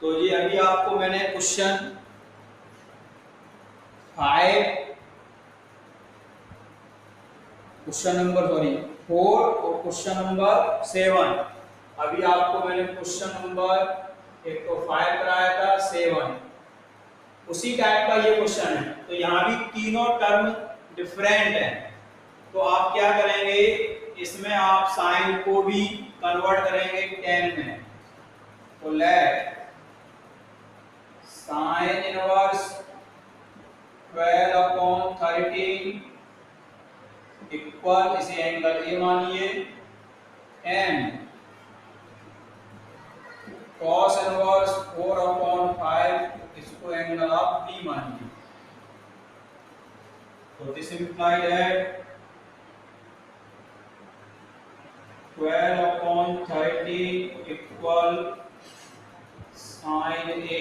तो ये अभी आपको मैंने क्वेश्चन 5, क्वेश्चन नंबर 4 और क्वेश्चन नंबर 7, अभी आपको मैंने क्वेश्चन नंबर एक तो 5 कराया था, 7 उसी टाइप का ये क्वेश्चन है। तो यहाँ भी तीनों टर्म डिफरेंट है, तो आप क्या करेंगे, इसमें आप साइन को भी कन्वर्ट करेंगे 10 में। तो लेट साइन इनवर्स 12/13 इक्वल, इसे एंगल ए मानिए, एंड cos इनवर्स 4/5 इसको एंगल आप बी मानिए। तो दिस इंप्लाइड है 12/13 equal sin A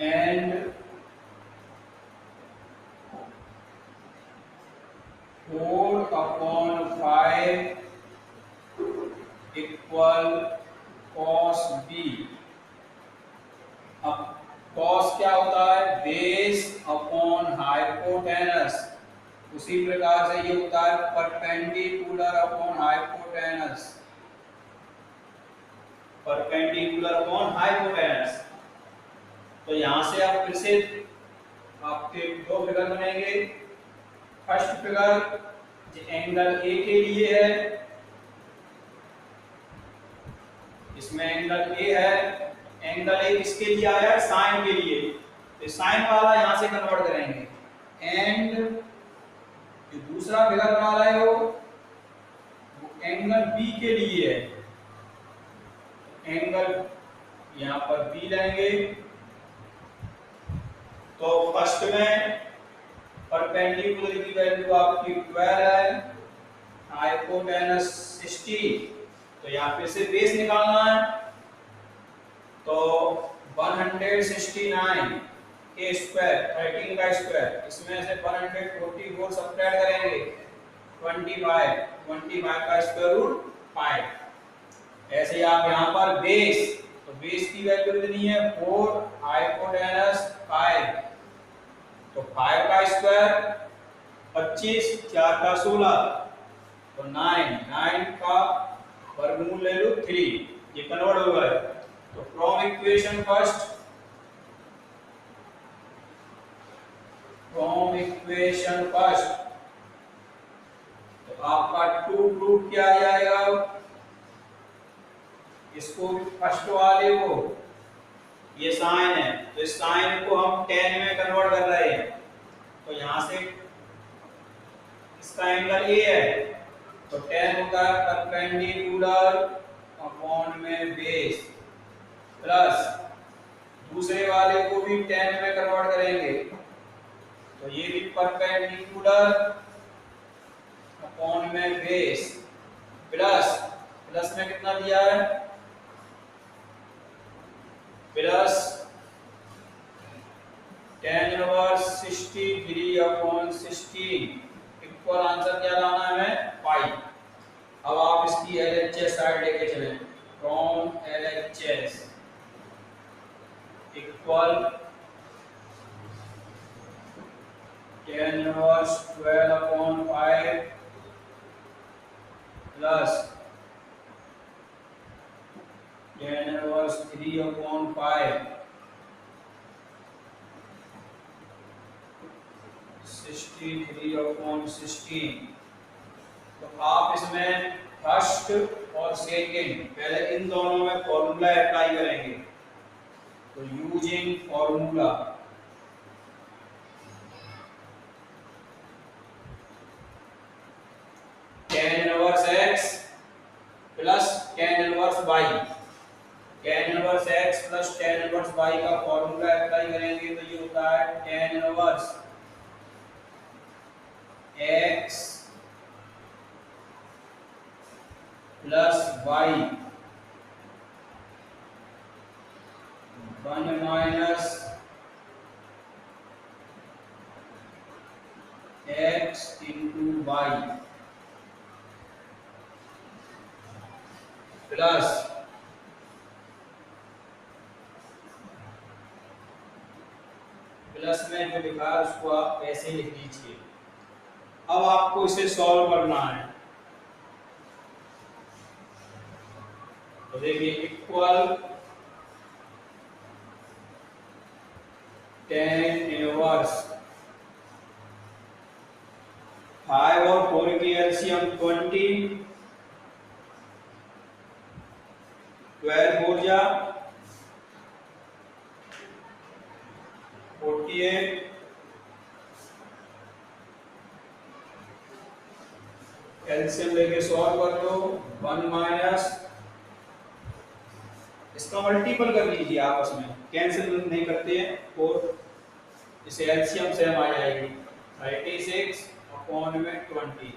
and 4/5 equal cos B। अब cos क्या होता है, बेस अपॉन हाइपोटेनस, उसी प्रकार से ये होता है perpendicular upon hypotenuse, perpendicular upon hypotenuse. तो यहां से आप फिर से आपके दो फिगर बनेंगे। फर्स्ट फिगर जो एंगल ए के लिए है, इसमें एंगल ए है, एंगल ए किसके लिए आया है, साइन के लिए, तो साइन वाला यहां से कन्वर्ट करेंगे। एंड जो दूसरा फिगर बना रहे हो वो एंगल बी के लिए है, एंगल यहां पर बी लेंगे। तो फर्स्ट में परपेंडिकुलर की वैल्यू आपकी 12 है, हाइपोटेनस 60, तो यहाँ पे से बेस निकालना है। तो 169 के स्क्वायर 13 का स्क्वायर, इसमें से 144 सब्ट्रैक्ट करेंगे 25 का स्क्वायर रूट 5। ऐसे आप यहाँ पर बेस, तो बेस की वैल्यू कितनी है 4, हाइपोटेनस 5, तो 5 का स्क्वायर 25, 4 का 16, तो 9 का वर्गमूल ले लो 3, ये कन्वर्ट हो गया। तो फ्रॉम इक्वेशन फर्स्ट, तो आपका 2 रूट क्या आ जाएगा, इसको फर्स्ट वाले को, ये साइन है तो इस साइन को हम 10 में कन्वर्ट कर रहे हैं, तो यहां से इसका एंगल ए है, तो 10 होता है परपेंडिकुलर अपॉन में बेस, प्लस दूसरे वाले को भी 10 में कन्वर्ट करेंगे, तो ये भी परपेंडिकुलर अपॉन में बेस, प्लस में कितना दिया है, plus tan inverse 63/16 equal, answer क्या लाना है हमें 5। अब आप इसकी LHS साइड लेके चलें, from LHS equal tan inverse 12/5 plus tan inverse 3/5 63/16। तो आप इसमें फर्स्ट और सेकंड पहले इन दोनों में फॉर्मूला अप्लाई करेंगे। तो using formula, tan inverse x plus tan inverse y, tan inverse x plus tan inverse y का फॉर्मूला अप्लाई करेंगे, तो ये होता है tan inverse x plus y 1 minus x into y plus plus में जो लिखा है उसको आप ऐसे लिख लीजिए। अब आपको इसे सॉल्व करना है। तो देखिए इक्वल tan इनवर्स 5 और 4 की एलसीएम 20, 12 हो जा 48, एलसीएम लेके सॉल्व कर लो। 1 माइनस, इसका मल्टीपल कर लीजिए आपस में, कैंसिल नहीं करते हैं, 4 इसे एलसीएम सेम आ जाएगी 36 अपॉन में 20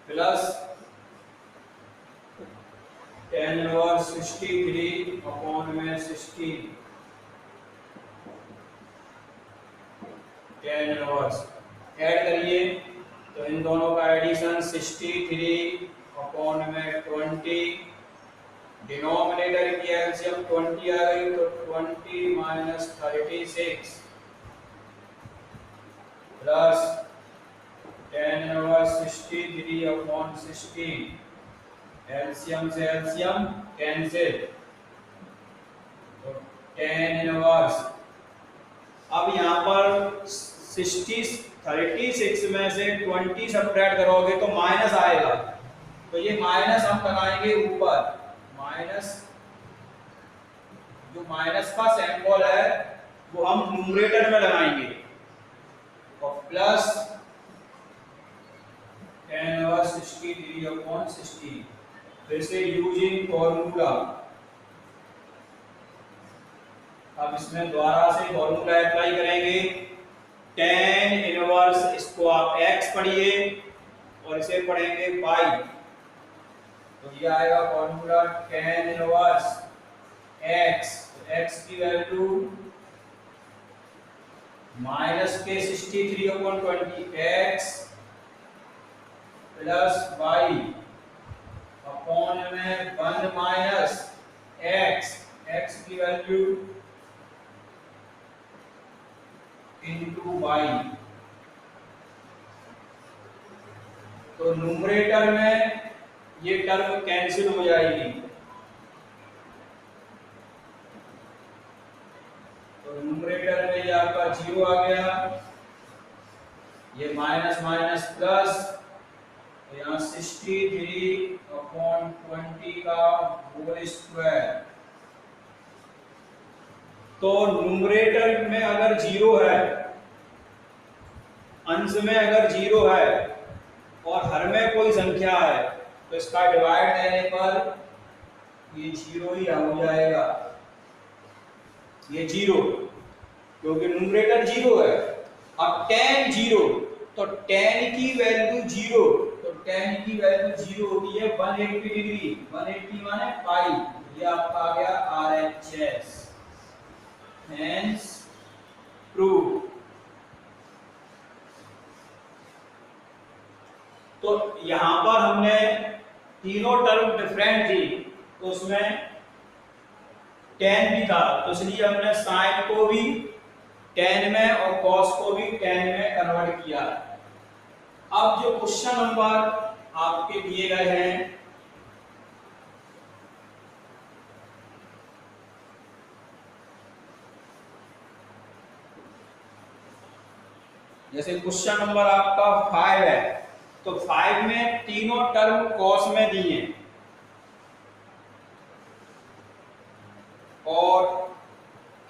प्लस tan इनवर्स 63 अपॉन में 16 tan इनवर्स ऐड करिए तो इन दोनों का एडिशन 63 अपॉन में 20, डिनोमिनेटर की एलसीएम 20 आ गई तो 20 minus 36 plus tan inverse 63 upon 16, LCM से एलसीएम कैंसिल तो tan इनवर्स। अब यहाँ पर 36 में से 20 सब्ट्रैक्ट करोगे तो माइनस आएगा, तो ये माइनस हम लगाएंगे ऊपर, माइनस जो माइनस का सिंबल है वो हम न्यूमरेटर में लगाएंगे और प्लस tan इनवर्स 63 अपॉन 16, फिर से यूजिंग फॉर्मूला। अब इसमें दोबारा से फॉर्मूला अप्लाई करेंगे। tan इनवर्स, इसको आप x पढ़िए और इसे पढ़ेंगे y, तो ये आएगा formula tan inverse x, x की वैल्यू माइनस के 63 upon 20 x plus y upon में 1 माइनस x, x की वैल्यू इनटू y। तो न्यूमरेटर में ये टर्म कैंसिल हो जाएगी, तो न्यूमरेटर में ये आपका 0 आ गया, ये माइनस माइनस प्लस, तो यहाँ 63 अपॉन 20 का होल स्क्वायर। तो न्यूमरेटर में अगर 0 है, अंश में अगर 0 है और हर में कोई संख्या है तो इसका डिवाइड देने पर ये 0 ही हो जाएगा, ये 0, क्योंकि न्यूमरेटर 0 है। अब tan 0, तो tan की वैल्यू 0, तो tan की वैल्यू 0 होती है 180 डिग्री, 180 माने पाई, ये आपका आ गया RHS, हेंस प्रूव। तो यहां पर हमने तीनों टर्म डिफरेंट थी, तो उसमें tan भी था, तो इसलिए हमने sin को भी tan में और cos को भी tan में कन्वर्ट किया। अब जो क्वेश्चन नंबर आपके दिए गए हैं, जैसे क्वेश्चन नंबर आपका 5 है, तो 5 में तीनों टर्म cos में दिए हैं और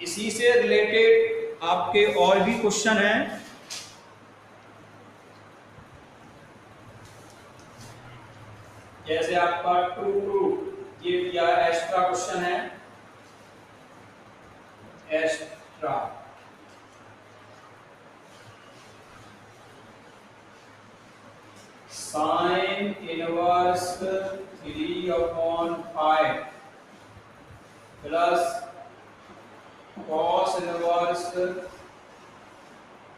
इसी से रिलेटेड आपके और भी क्वेश्चन हैं। जैसे आपका ट्रू ट्रू ये दिया एक्स्ट्रा क्वेश्चन है, extra sine inverse 3 upon 5 plus cos inverse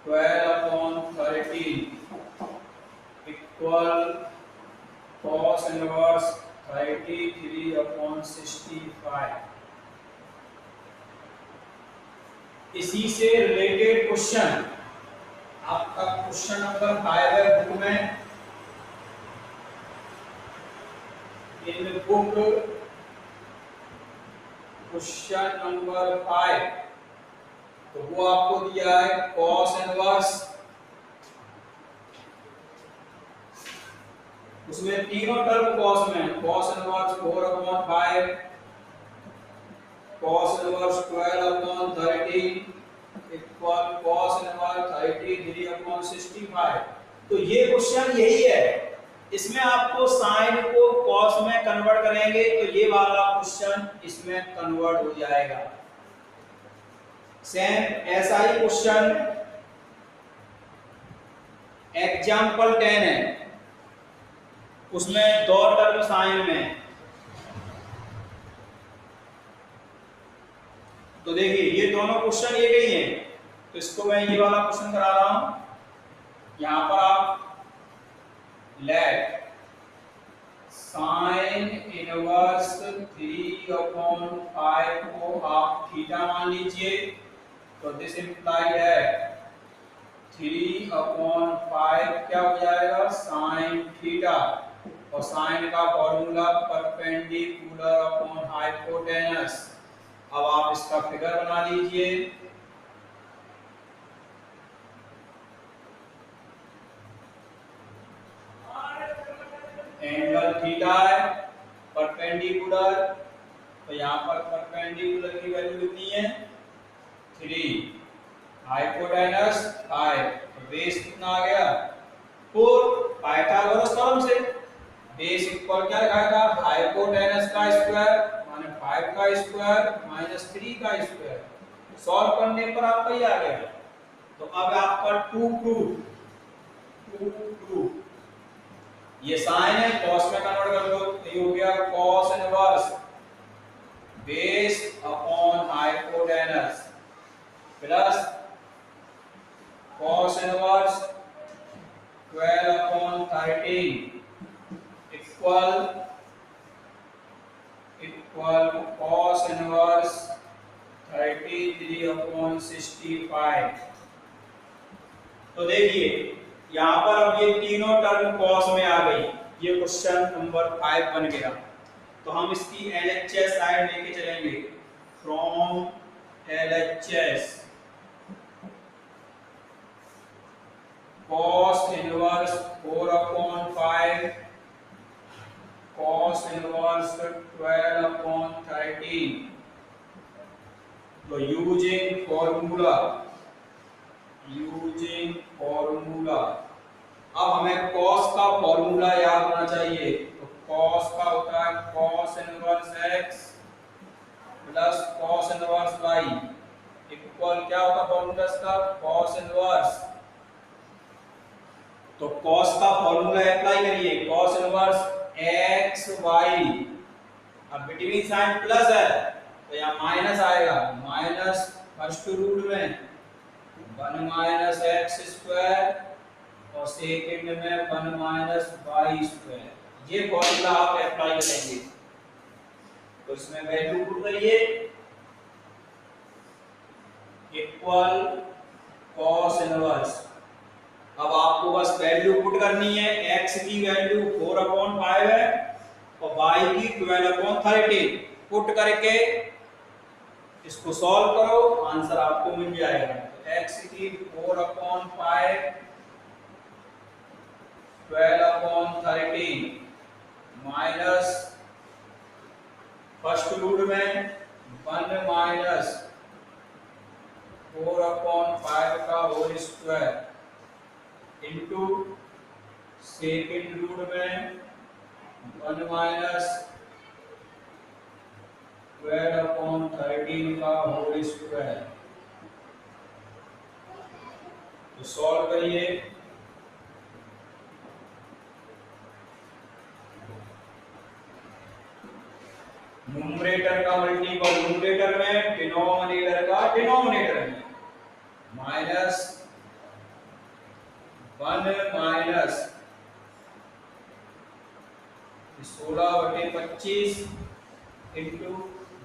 12 upon 13 equal cos inverse 33 upon 65। इसी से रिलेटेड क्वेश्चन आपका क्वेश्चन नंबर 5 है बुक में। इन बुक क्वेश्चन नंबर 5, तो वो आपको दिया है कॉस इनवर्स। उसमें तीनों टर्म कॉस में, cos inverse 4/5, cos inverse 12/13 equal cos inverse 33/65। तो ये क्वेश्चन यही है, इसमें आपको साइन को कॉस में कन्वर्ट करेंगे तो ये वाला क्वेश्चन इसमें कन्वर्ट हो जाएगा। सेम ऐसा ही क्वेश्चन एग्जाम्पल 10 है, उसमें दो टर्म साइन में। तो देखिए ये दोनों क्वेश्चन ये ही हैं, तो इसको मैं ये वाला क्वेश्चन करा रहा हूं। यहां पर आप लेट साइन इनवर्स 3/5 को आप थीटा मान लीजिए, तो दिस इंप्लाइड है 3/5 क्या हो जाएगा साइन थीटा, और साइन का फॉर्मूला परपेंडिकुलर अपॉन हाइपोटेनस। अब आप इसका फिगर बना लीजिए। एंगल थीटा है परपेंडिकुलर, तो यहाँ पर परपेंडिकुलर की वैल्यू कितनी है 3, हाइपोटेनस 5, तो बेस कितना आ गया 4। पाइथागोरस थ्योरम से बेस इक्वल क्या रखा था हाइपोटेनस का स्क्वायर माने 5 का स्क्वायर माइनस 3 का स्क्वायर। सॉल्व करने पर आपका ये आ गया। तो अब आपका 2 प्रूफ ये साइन है कॉस में कन्वर्ट कर दो, तो ये हो गया cos inverse base upon hypotenuse plus cos inverse 12/13 equal cos inverse 33/65। तो देखिए यहाँ पर अब ये तीनों टर्म कॉस में आ गई, ये क्वेश्चन नंबर 5 बन गया। तो हम इसकी LHS साइड लेके चलेंगे। From LHS cos inverse 4/5 cos inverse 12/13, तो यूजिंग फॉर्मूला अब हमें cos का फॉर्मूला याद होना चाहिए। तो cos का होता है cos inverse x plus cos inverse y equal क्या होता है फॉर्मूला इसका cos इनवर्स। तो cos का फॉर्मूला अप्लाई करिए cos इनवर्स x y, अब बिटवीन साइन प्लस है तो यहाँ माइनस आएगा, माइनस फर्स्ट रूट में 1 माइनस एक्स स्क्वायर और सेकंड में 1 माइनस वाई स्क्वायर। ये फॉर्मूला आप अप्लाई करेंगे, तो इसमें वैल्यू पुट करिए इक्वल कॉस इनवर्स। अब आपको बस वैल्यू पुट करनी है, x की वैल्यू 4/5 है और y की 12/13 पुट करके इसको सॉल्व करो, आंसर आपको मिल जाएगा। तो x की 4/5 12/13 माइनस फर्स्ट रूट में 1 माइनस 4/5 का whole square into second root में 1 माइनस 12/13 का होल स्क्वायर। तो सॉल्व करिए। न्यूमरेटर का मल्टीपल न्यूमरेटर में, डिनोमिनेटर का डिनोमिनेटर में, माइनस 1 माइनस 16/25 इंटू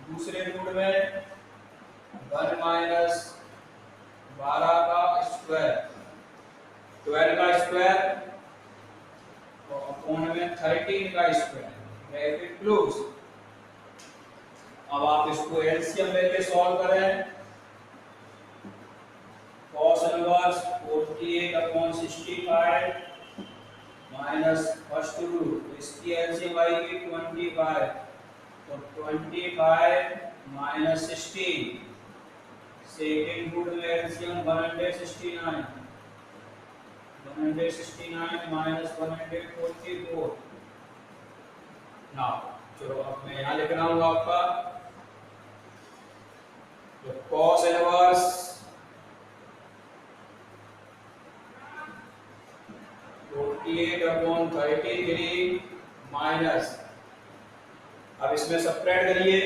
दूसरे रूट में 1 माइनस 12 का स्क्वायर, 12 का स्क्वायर और अपॉन में 13 का स्क्वायर, ब्रैकेट क्लोज। अब आप इसको एलसीएम लेके सॉल्व करें। cos inverse 48 upon 65 minus first root, इसकी एलसीएम आएगी 25, तो 25 माइनस 16, सेकेंड रूट में एलसीएम 169, 169 माइनस 144। नाउ चलो अब मैं यहाँ लिख रहा हूँ आपका, तो cos इनवर्स 48 अपॉन 33 माइनस, अब इसमें सब्ट्रैक्ट करिए,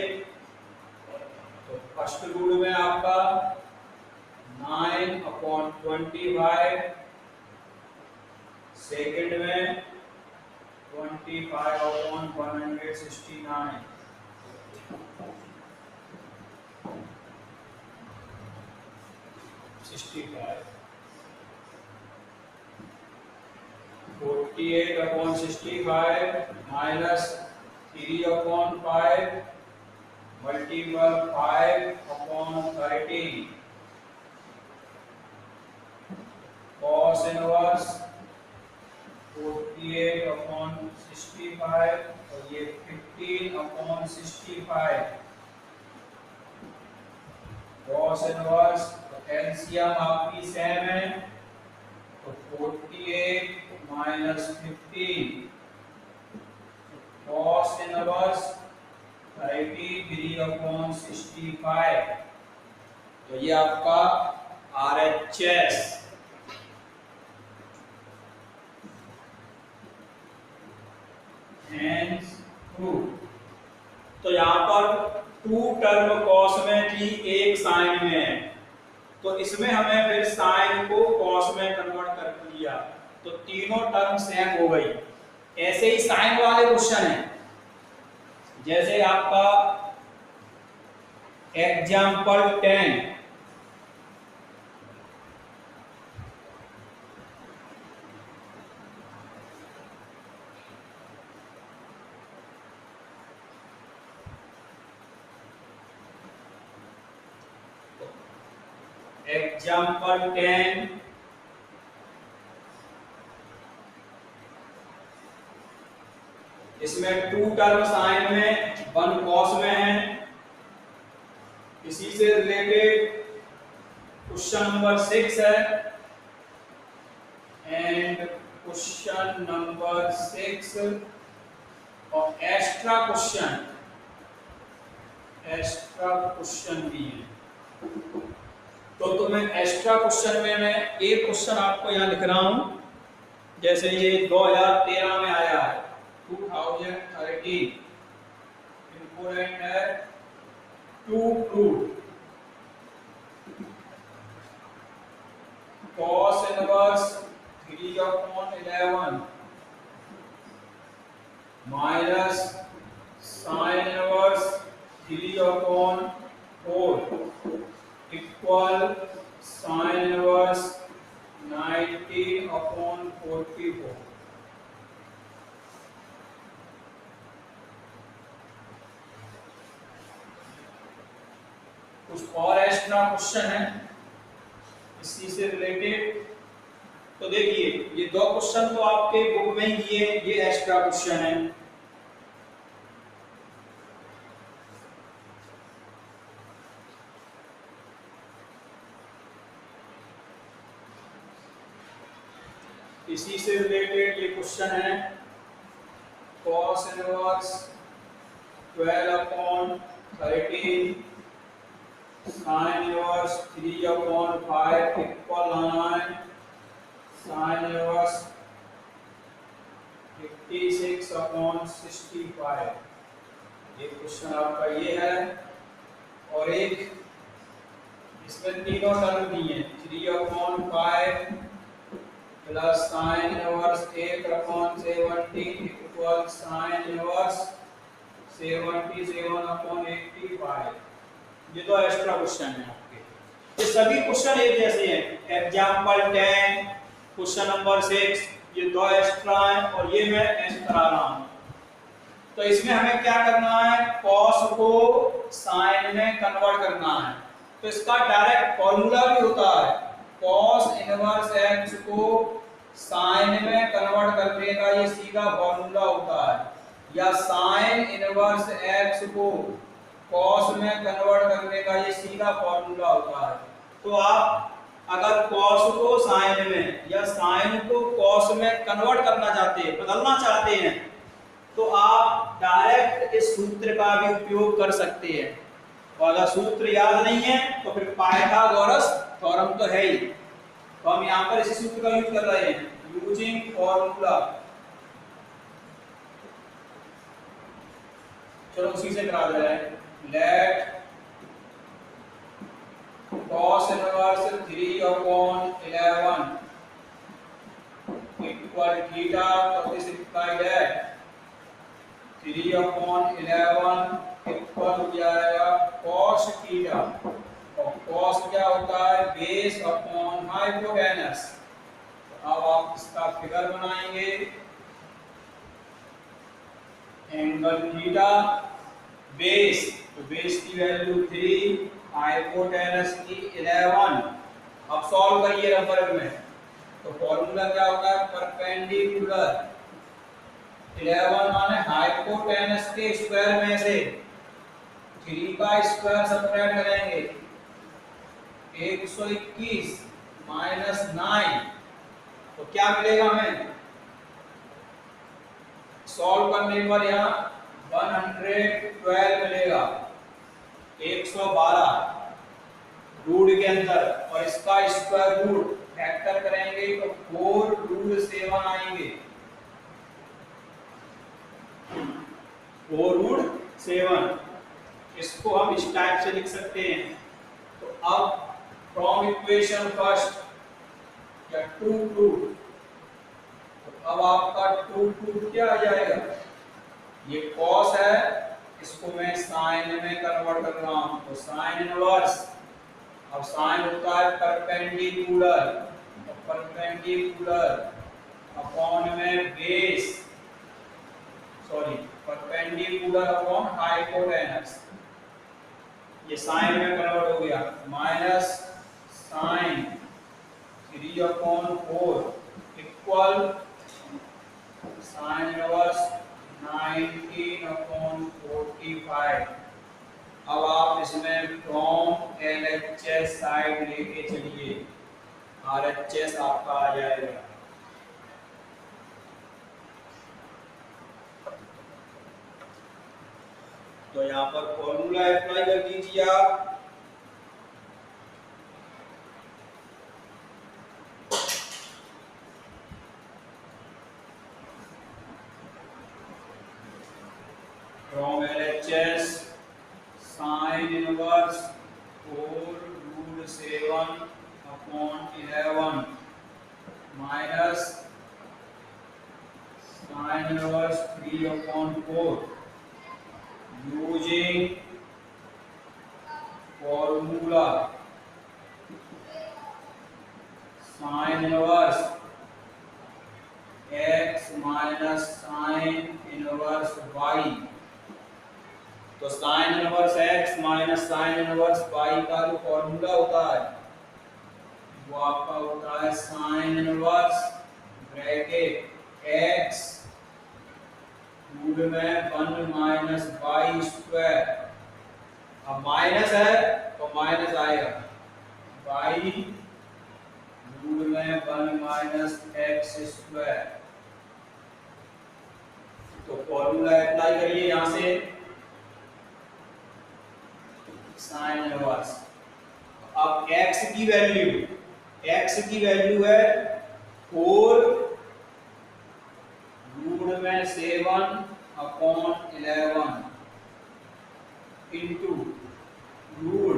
तो फर्स्ट रूट में आपका 9 अपॉन 25, सेकेंड में 25 upon 169, 65, 48 upon 65 minus 3 upon 5 multiple 5 upon 13, cos inverse 48 upon 65 और ये 15 अपॉन 65, cos इनवर्स, एलसीएम आपकी सेम है, तो 48 माइनस 15, cos इनवर्स 33 अपॉन 65, तो ये आपका RHS तो यहाँ पर 2 टर्म कॉस में थी, एक साइन में है, तो इसमें हमें फिर साइन को कॉस में कन्वर्ट कर दिया, तो तीनों टर्म सेम हो गई। ऐसे ही साइन वाले क्वेश्चन है, जैसे आपका एग्जाम्पल 10, एग्जाम्पल 10 इसमें 2 टर्म साइन में 1 कॉस में है। इसी से रिलेटेड क्वेश्चन नंबर 6 है, एंड क्वेश्चन नंबर 6 और एक्स्ट्रा क्वेश्चन भी है। तो तुम्हें एक्स्ट्रा क्वेश्चन में मैं एक क्वेश्चन आपको यहाँ लिख रहा हूं, जैसे ये 2013 में आया है, 2013 इंपोर्टेंट है, to prove cos inverse 3/11 minus sin inverse 3/4 equal sin inverse 90/44। कुछ और एक्स्ट्रा क्वेश्चन है इसी से रिलेटेड। तो देखिए ये 2 क्वेश्चन तो आपके बुक में ही दिए, ये एक्स्ट्रा क्वेश्चन है। इसी से रिलेटेड ये क्वेश्चन है, cos inverse 12/13 sin inverse 3/5 equal 9 sin inverse 56/65। ये क्वेश्चन आपका ये है। और एक इसमें तीनों टर्म दिए, 3/5 plus sin inverse 1/70 equal sin inverse 77/85। ये तो एक्स्ट्रा क्वेश्चन है आपके। ये सभी क्वेश्चन एक जैसे हैं। एग्जाम्पल 10, क्वेश्चन नंबर 6, ये दो एक्स्ट्रा हैं और ये मैं ऐसे करा रहा हूं। तो इसमें हमें क्या करना है, कॉस को साइन में कन्वर्ट करना है। तो इसका डायरेक्ट फॉर्मूला भी होता है, कॉस इनवर्स एक्स को साइन में कन्वर्ट करने का ये सीधा फॉर्मूला होता है, या साइन इनवर्स एक्स को कॉस में कन्वर्ट करने का ये सीधा फॉर्मूला होता है। तो आप अगर कॉस को साइन में या साइन को कॉस में कन्वर्ट करना चाहते हैं, बदलना चाहते हैं, तो आप डायरेक्ट इस सूत्र का भी उपयोग कर सकते हैं। और अगर सूत्र याद नहीं है तो फिर पाइथागोरस थ्योरम तो है ही, तो हम यहाँ पर इसी सूत्र का यूज कर रहे हैं, यूजिंग फॉर्मूला। चलो उसी से करा दे रहे हैं। Let cos inverse 3/11 equal theta, तो दिस इम्प्लाई दैट 3/11 इक्वल हो जाएगा cos थीटा, और cos क्या होता है, बेस अपॉन हाइपोटेनस। अब आप इसका फिगर बनाएंगे, एंगल थीटा बेस, तो बेस की वैल्यू 3, हाइपोटेनस की 11। अब सॉल्व करिए नंबर में, तो फॉर्मूला क्या होता है, परपेंडिकुलर 11 माने हाइपोटेनस के स्क्वायर में से 3 का स्क्वायर सब्ट्रैक्ट करेंगे, 121 माइनस 9, तो क्या मिलेगा हमें, सॉल्व करने पर यहाँ 112 मिलेगा, 112 रूट के अंदर, और इसका स्क्वायर रूट फैक्टर करेंगे तो 4 रूट 7 आएंगे, 4 रूट 7। इसको हम इस टाइप से लिख सकते हैं। तो अब फ्रॉम इक्वेशन फर्स्ट या 2 अब आपका 2 क्या आ जाएगा, ये cos है, इसको मैं साइन में कन्वर्ट कर रहा हूं, तो साइन इनवर्स, अब साइन होता है परपेंडिकुलर, तो परपेंडिकुलर अपॉन में base, sorry perpendicular upon hypotenuse, ये साइन में कन्वर्ट हो गया, minus sine 3/4 equal sine inverse 19/45। अब आप इसमें फ्रॉम एलएचएस साइड लेके चलिए, आरएचएस आपका आ जाएगा। तो यहाँ पर फॉर्मूला अप्लाई कर दीजिए आप, from LHS sine inverse 4 root 7 upon 11 minus sine inverse 3/4 using formula sine inverse x minus sine inverse y। तो sine inverse x minus sine inverse y का जो फॉर्मूला होता है वो आपका होता है sine inverse bracket x root में 1 माइनस y स्क्वायर, अब माइनस है तो माइनस आएगा, y रूट में 1 माइनस x स्क्वायर। तो फॉर्मूला अप्लाई करिए यहां से, साइन इनवर्स, अब x की वैल्यू है 4 रूट में 7 upon 11 into root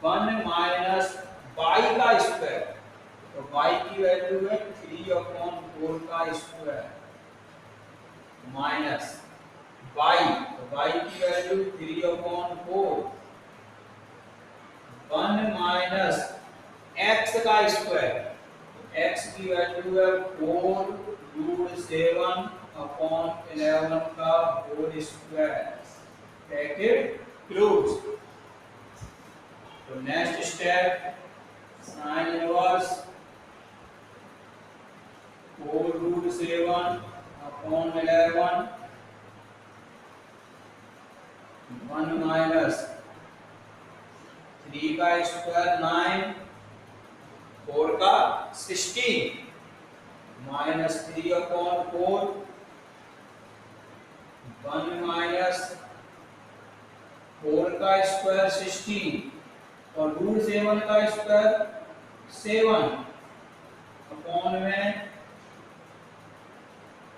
1 minus y का स्क्वायर, तो y की वैल्यू है 3/4 का स्क्वायर माइनस y, तो y की वैल्यू 3/4 1 माइनस x का स्क्वायर, x की वैल्यू है 4 रूट 7 अपॉन 11 का होल स्क्वायर, ब्रैकेट क्लोज। तो next step sine inverse 4 root 7 upon 11 1 minus 3 का स्क्वायर 9 4 का 16 माइनस 3 अपॉन 4 1 माइनस 4 का स्क्वायर 16 और रूट 7 का स्क्वायर 7 अपॉन में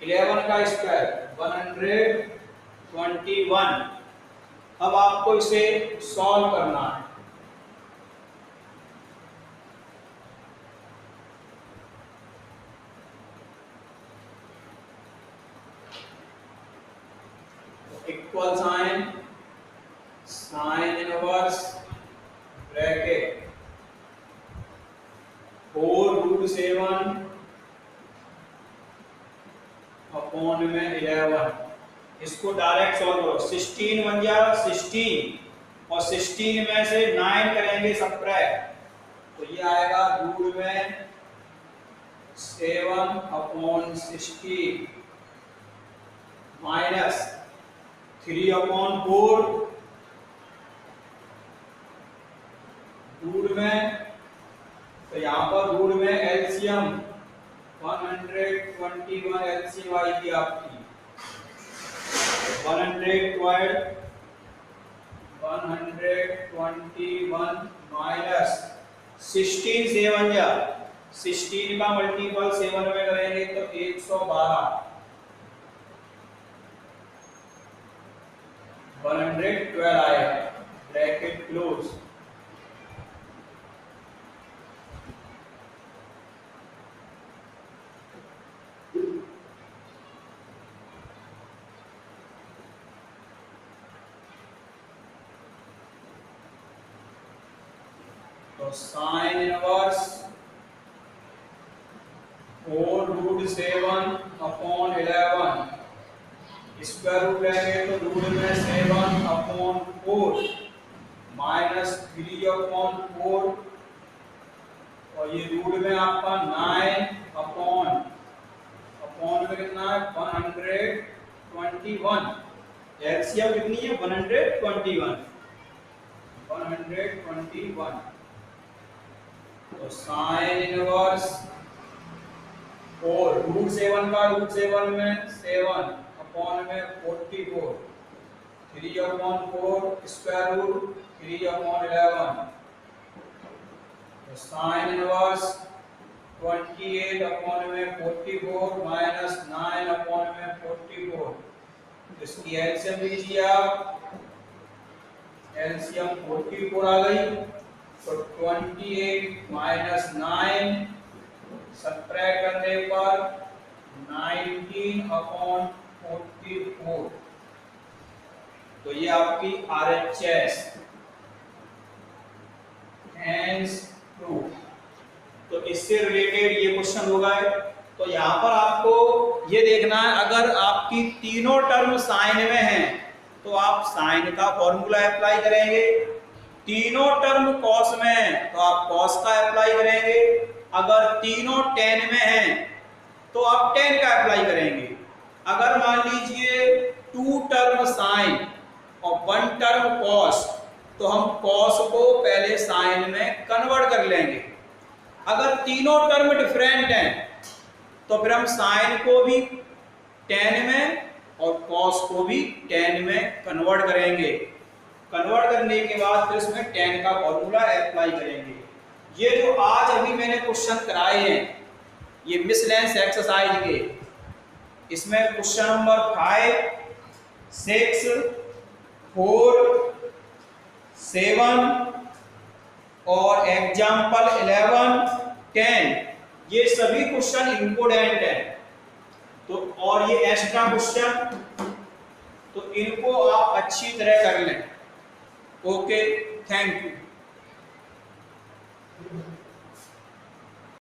11 का स्क्वायर 121। अब आपको इसे सॉल्व करना है। Equal sine sine inverse bracket 4 root 7 upon में 11, इसको डायरेक्ट सॉल्व करो। 16 बन गया 16 और 16 में से 9 करेंगे सबट्रैक्ट, तो ये आएगा रूट में 7 अपॉन 16 माइनस 3 अपॉन 4 रूट में, तो यहाँ पर रूट में एलसीएम 121 एलसीएम आएगी आपकी 121 माइनस 16 7 या 16 का मल्टीपल 7 में करेंगे तो 112 112 आएगा, ब्रैकेट क्लोज। तो sine inverse 4 root 7 upon 11 square root लेंगे तो रूट में 7 अपॉन 4 माइनस 3 अपॉन 4 और ये रूट में आपका 9 अपॉन में कितना है 121, एलसीएम कितनी है 121 तो साइन इनवर्स 4 रूट 7 का रूट 7 में 7 अपॉन में 44 3 अपॉन 4 स्क्वायर रूट 3 अपॉन 11 तो साइन इनवर्स 28 अपॉन में 44 माइनस 9 अपॉन में 44, इसकी एलसीएम लीजिए आप, एलसीएम 44 आ गई तो 28 माइनस 9 सब्ट्रैक्ट करने पर 19 अपॉन 44, तो ये आपकी आरएचएस हैंस प्रूफ। तो इससे रिलेटेड ये क्वेश्चन होगा। तो यहाँ पर आपको ये देखना है, अगर आपकी तीनों टर्म साइन में हैं तो आप साइन का फॉर्मूला अप्लाई करेंगे, तीनों टर्म कॉस में हैं तो आप कॉस का अप्लाई करेंगे, अगर तीनों टेन में हैं तो आप टेन का अप्लाई करेंगे। अगर मान लीजिए 2 टर्म साइन और 1 टर्म कॉस तो हम कॉस को पहले साइन में कन्वर्ट कर लेंगे। अगर तीनों टर्म डिफरेंट हैं तो फिर हम साइन को भी टेन में और कॉस को भी टेन में कन्वर्ट करेंगे। कन्वर्ट करने के बाद फिर इसमें टेन का फॉर्मूला अप्लाई करेंगे। ये जो आज अभी मैंने क्वेश्चन कराए हैं ये मिसलेंस एक्सरसाइज के, इसमें क्वेश्चन नंबर 5, 6, 4, 7 और एग्जाम्पल 11, 10 ये सभी क्वेश्चन इंपोर्टेंट है। तो और ये एक्स्ट्रा क्वेश्चन, तो इनको आप अच्छी तरह कर लें। Okay, thank you.